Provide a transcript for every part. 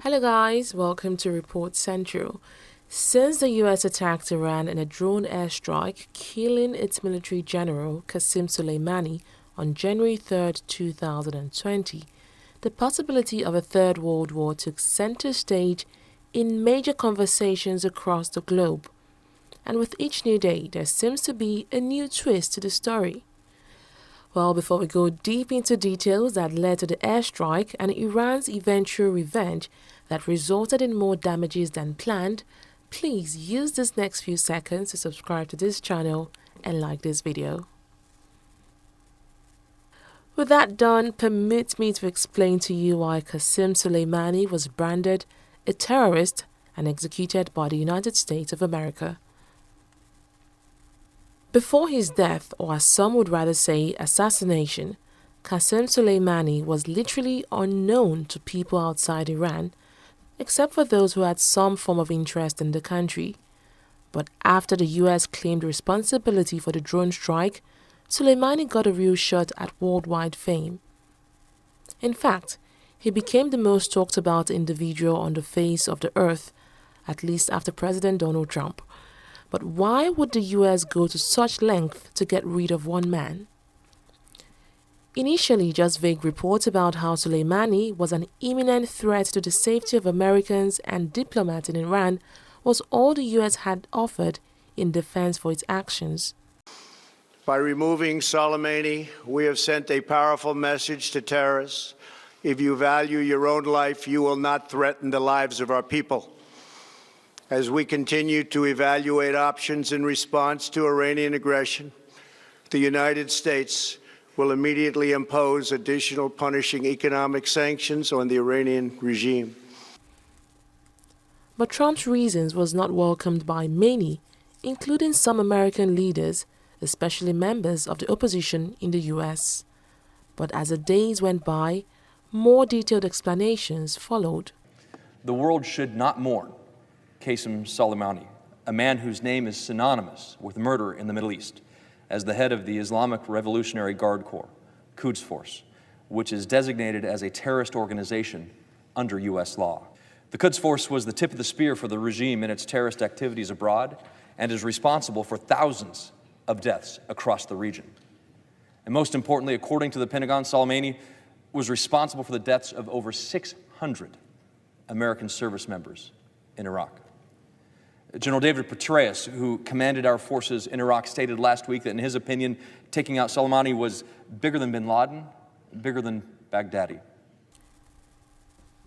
Hello guys, welcome to Report Central. Since the US attacked Iran in a drone airstrike, killing its military general Qassem Soleimani on January 3, 2020, the possibility of a third world war took center stage in major conversations across the globe. And with each new day, there seems to be a new twist to the story. Well, before we go deep into details that led to the airstrike and Iran's eventual revenge that resulted in more damages than planned, please use this next few seconds to subscribe to this channel and like this video. With that done, permit me to explain to you why Qassem Soleimani was branded a terrorist and executed by the United States of America. Before his death, or as some would rather say assassination, Qassem Soleimani was literally unknown to people outside Iran, except for those who had some form of interest in the country. But after the US claimed responsibility for the drone strike, Soleimani got a real shot at worldwide fame. In fact, he became the most talked about individual on the face of the earth, at least after President Donald Trump. But why would the US go to such length to get rid of one man? Initially, just vague reports about how Soleimani was an imminent threat to the safety of Americans and diplomats in Iran was all the US had offered in defense for its actions. By removing Soleimani, we have sent a powerful message to terrorists. If you value your own life, you will not threaten the lives of our people. As we continue to evaluate options in response to Iranian aggression, the United States will immediately impose additional punishing economic sanctions on the Iranian regime. But Trump's reasons was not welcomed by many, including some American leaders, especially members of the opposition in the US. But as the days went by, more detailed explanations followed. The world should not mourn Qassem Soleimani, a man whose name is synonymous with murder in the Middle East, as the head of the Islamic Revolutionary Guard Corps, Quds Force, which is designated as a terrorist organization under U.S. law. The Quds Force was the tip of the spear for the regime in its terrorist activities abroad and is responsible for thousands of deaths across the region. And most importantly, according to the Pentagon, Soleimani was responsible for the deaths of over 600 American service members in Iraq. General David Petraeus, who commanded our forces in Iraq, stated last week that, in his opinion, taking out Soleimani was bigger than bin Laden, bigger than Baghdadi.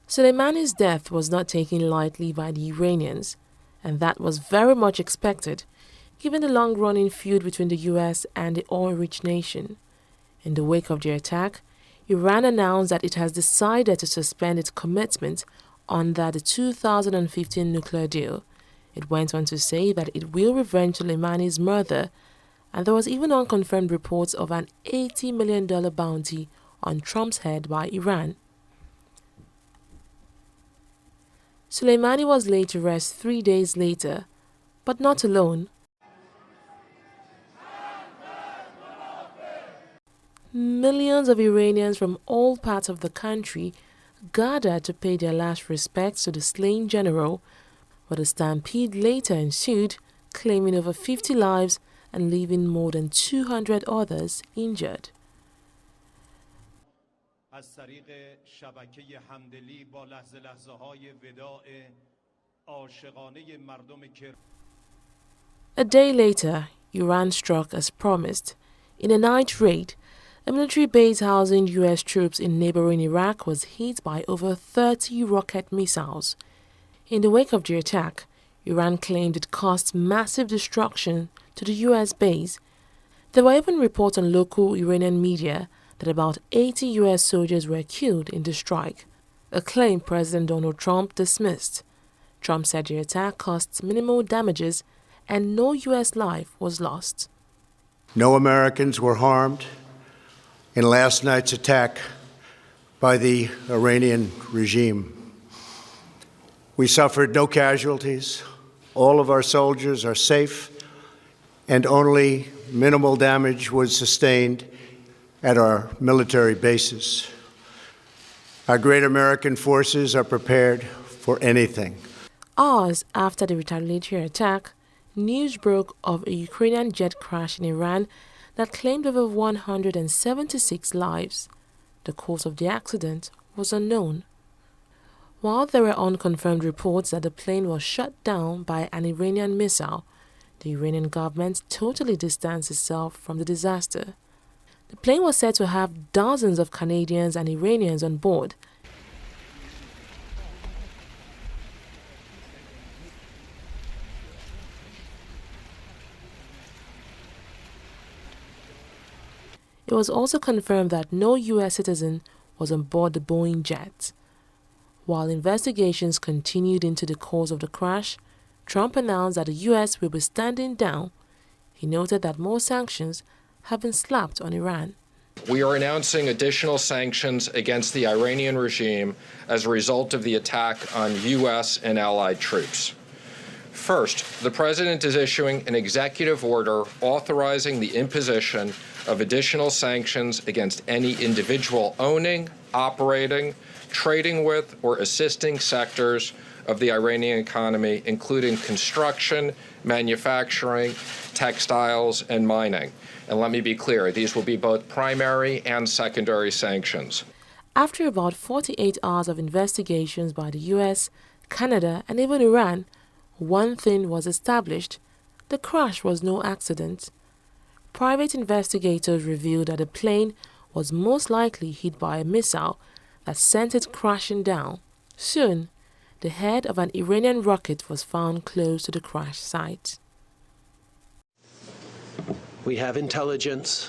Soleimani's death was not taken lightly by the Iranians, and that was very much expected, given the long-running feud between the US and the oil-rich nation. In the wake of the attack, Iran announced that it has decided to suspend its commitment under the 2015 nuclear deal. It went on to say that it will revenge Soleimani's murder, and there was even unconfirmed reports of an $80 million bounty on Trump's head by Iran. Soleimani was laid to rest 3 days later, but not alone. Millions of Iranians from all parts of the country gathered to pay their last respects to the slain general, but a stampede later ensued, claiming over 50 lives and leaving more than 200 others injured. A day later, Iran struck as promised. In a night raid, a military base housing US troops in neighboring Iraq was hit by over 30 rocket missiles. In the wake of the attack, Iran claimed it caused massive destruction to the US base. There were even reports on local Iranian media that about 80 US soldiers were killed in the strike, a claim President Donald Trump dismissed. Trump said the attack caused minimal damages and no US life was lost. No Americans were harmed in last night's attack by the Iranian regime. We suffered no casualties. All of our soldiers are safe, and only minimal damage was sustained at our military bases. Our great American forces are prepared for anything. Hours after the retaliatory attack, news broke of a Ukrainian jet crash in Iran that claimed over 176 lives. The cause of the accident was unknown. While there were unconfirmed reports that the plane was shot down by an Iranian missile, the Iranian government totally distanced itself from the disaster. The plane was said to have dozens of Canadians and Iranians on board. It was also confirmed that no U.S. citizen was on board the Boeing jet. While investigations continued into the cause of the crash, Trump announced that the U.S. will be standing down. He noted that more sanctions have been slapped on Iran. We are announcing additional sanctions against the Iranian regime as a result of the attack on U.S. and allied troops. First, the President is issuing an executive order authorizing the imposition of additional sanctions against any individual owning, operating, trading with, or assisting sectors of the Iranian economy, including construction, manufacturing, textiles, and mining. And let me be clear, these will be both primary and secondary sanctions. After about 48 hours of investigations by the US, Canada, and even Iran, one thing was established: the crash was no accident. Private investigators revealed that the plane was most likely hit by a missile that sent it crashing down. Soon, the head of an Iranian rocket was found close to the crash site. We have intelligence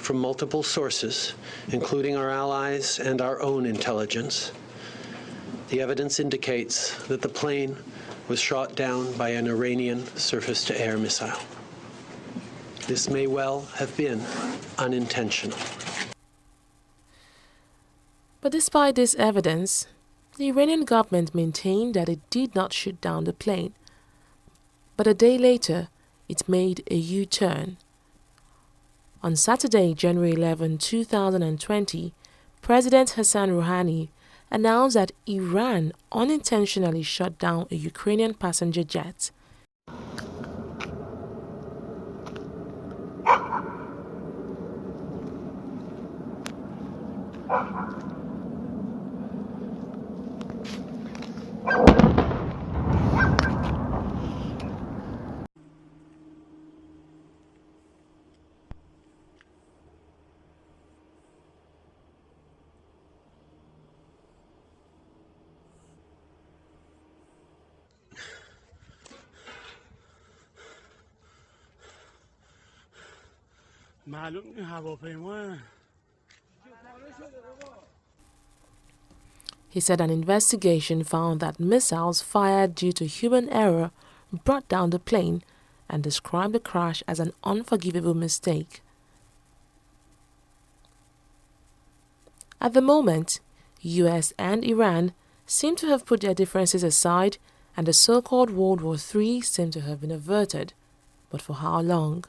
from multiple sources, including our allies and our own intelligence. The evidence indicates that the plane was shot down by an Iranian surface-to-air missile. This may well have been unintentional. But despite this evidence, the Iranian government maintained that it did not shoot down the plane. But a day later, it made a U-turn. On Saturday, January 11, 2020, President Hassan Rouhani announced that Iran unintentionally shot down a Ukrainian passenger jet. He said an investigation found that missiles fired due to human error brought down the plane and described the crash as an unforgivable mistake. At the moment, US and Iran seem to have put their differences aside and the so-called World War III seemed to have been averted. But for how long?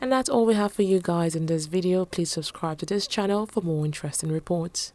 And that's all we have for you guys in this video. Please subscribe to this channel for more interesting reports.